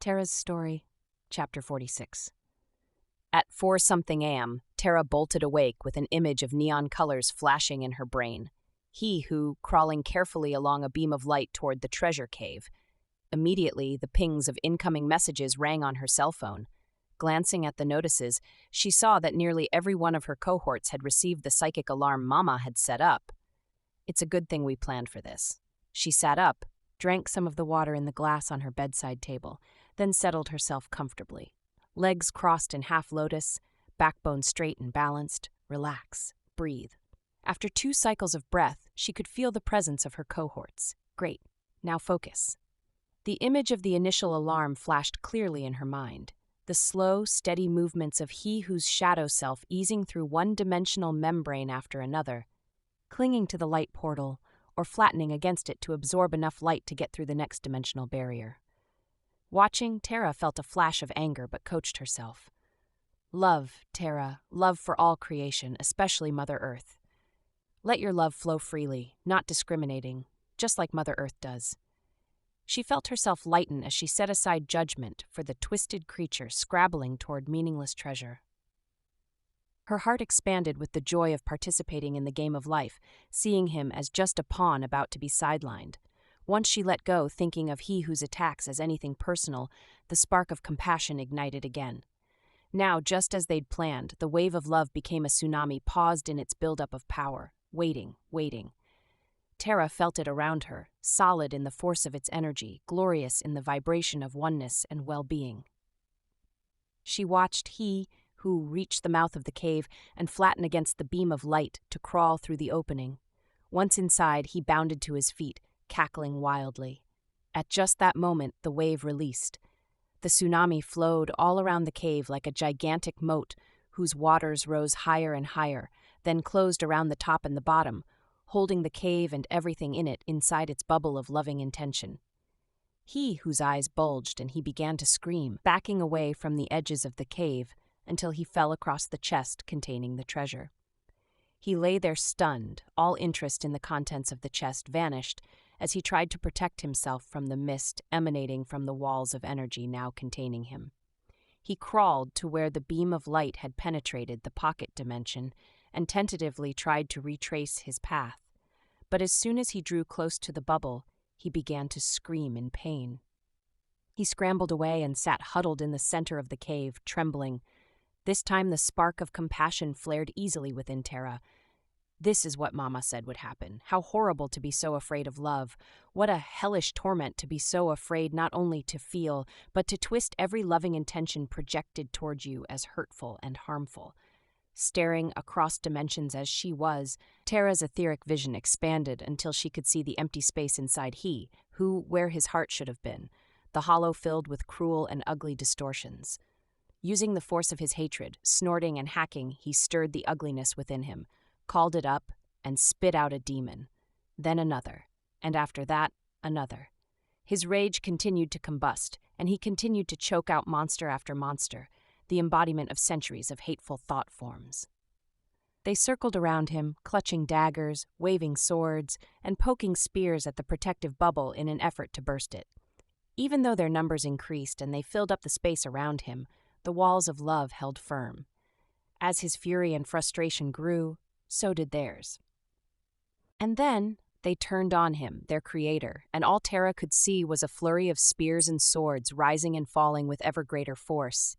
Terra's story, Chapter 46. At 4-something a.m., Terra bolted awake with an image of neon colors flashing in her brain. He who, crawling carefully along a beam of light toward the treasure cave. Immediately, the pings of incoming messages rang on her cell phone. Glancing at the notices, she saw that nearly every one of her cohorts had received the psychic alarm Mama had set up. It's a good thing we planned for this. She sat up, drank some of the water in the glass on her bedside table, then settled herself comfortably. Legs crossed in half lotus, backbone straight and balanced. Relax, breathe. After 2 cycles of breath, she could feel the presence of her cohorts. Great, now focus. The image of the initial alarm flashed clearly in her mind. The slow, steady movements of he whose shadow self easing through one-dimensional membrane after another, clinging to the light portal, or flattening against it to absorb enough light to get through the next dimensional barrier. Watching, Terra felt a flash of anger but coached herself. Love, Terra, love for all creation, especially Mother Earth. Let your love flow freely, not discriminating, just like Mother Earth does. She felt herself lighten as she set aside judgment for the twisted creature scrabbling toward meaningless treasure. Her heart expanded with the joy of participating in the game of life, seeing him as just a pawn about to be sidelined. Once she let go, thinking of he whose attacks as anything personal, the spark of compassion ignited again. Now, just as they'd planned, the wave of love became a tsunami paused in its buildup of power, waiting. Terra felt it around her, solid in the force of its energy, glorious in the vibration of oneness and well-being. She watched he who reached the mouth of the cave and flattened against the beam of light to crawl through the opening. Once inside, he bounded to his feet, cackling wildly. At just that moment, the wave released. The tsunami flowed all around the cave like a gigantic moat whose waters rose higher and higher, then closed around the top and the bottom, holding the cave and everything in it inside its bubble of loving intention. He whose eyes bulged and he began to scream, backing away from the edges of the cave until he fell across the chest containing the treasure. He lay there stunned, all interest in the contents of the chest vanished as he tried to protect himself from the mist emanating from the walls of energy now containing him. He crawled to where the beam of light had penetrated the pocket dimension and tentatively tried to retrace his path. But as soon as he drew close to the bubble, he began to scream in pain. He scrambled away and sat huddled in the center of the cave, trembling. This time the spark of compassion flared easily within Terra. This is what Mama said would happen. How horrible to be so afraid of love. What a hellish torment to be so afraid not only to feel, but to twist every loving intention projected toward you as hurtful and harmful. Staring across dimensions as she was, Terra's etheric vision expanded until she could see the empty space inside he, who, where his heart should have been, the hollow filled with cruel and ugly distortions. Using the force of his hatred, snorting and hacking, he stirred the ugliness within him, called it up, and spit out a demon. Then another, and after that, another. His rage continued to combust, and he continued to choke out monster after monster, the embodiment of centuries of hateful thought forms. They circled around him, clutching daggers, waving swords, and poking spears at the protective bubble in an effort to burst it. Even though their numbers increased and they filled up the space around him, the walls of love held firm. As his fury and frustration grew, so did theirs. And then they turned on him, their creator, and all Terra could see was a flurry of spears and swords rising and falling with ever greater force.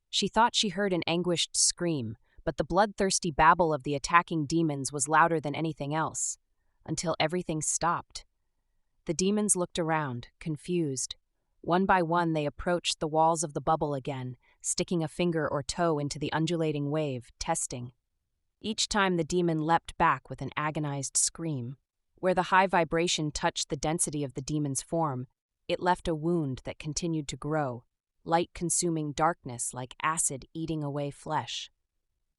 She thought she heard an anguished scream, but the bloodthirsty babble of the attacking demons was louder than anything else, until everything stopped. The demons looked around, confused. One by one they approached the walls of the bubble again, sticking a finger or toe into the undulating wave, testing. Each time the demon leapt back with an agonized scream. Where the high vibration touched the density of the demon's form, it left a wound that continued to grow, light-consuming darkness like acid eating away flesh.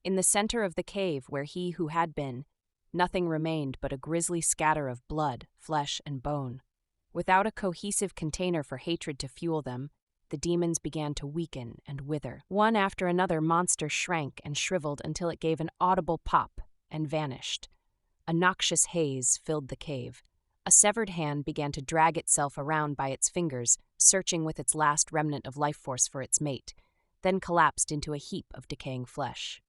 In the center of the cave where he who had been, nothing remained but a grisly scatter of blood, flesh, and bone. Without a cohesive container for hatred to fuel them, the demons began to weaken and wither. One after another monster shrank and shriveled until it gave an audible pop and vanished. A noxious haze filled the cave, A severed hand began to drag itself around by its fingers, searching with its last remnant of life force for its mate, then collapsed into a heap of decaying flesh.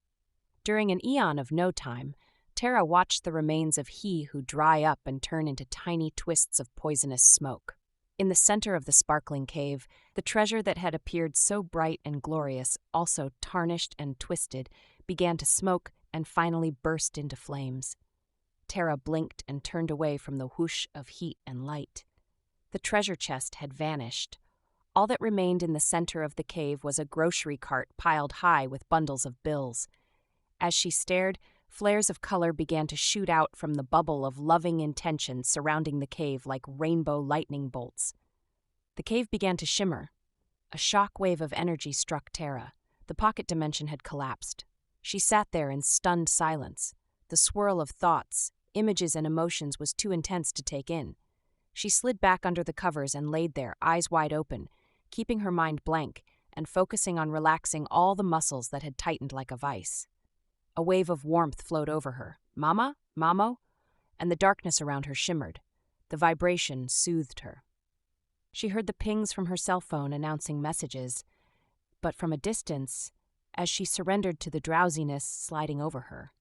During an eon of no time, Terra watched the remains of he who dry up and turn into tiny twists of poisonous smoke. In the center of the sparkling cave, the treasure that had appeared so bright and glorious, also tarnished and twisted, began to smoke and finally burst into flames. Terra blinked and turned away from the whoosh of heat and light. The treasure chest had vanished. All that remained in the center of the cave was a grocery cart piled high with bundles of bills. As she stared, flares of color began to shoot out from the bubble of loving intention surrounding the cave like rainbow lightning bolts. The cave began to shimmer. A shock wave of energy struck Terra. The pocket dimension had collapsed. She sat there in stunned silence. The swirl of thoughts, images, and emotions was too intense to take in. She slid back under the covers and laid there, eyes wide open, keeping her mind blank and focusing on relaxing all the muscles that had tightened like a vice. A wave of warmth flowed over her. Mama? Mamo? And the darkness around her shimmered. The vibration soothed her. She heard the pings from her cell phone announcing messages, but from a distance, as she surrendered to the drowsiness sliding over her.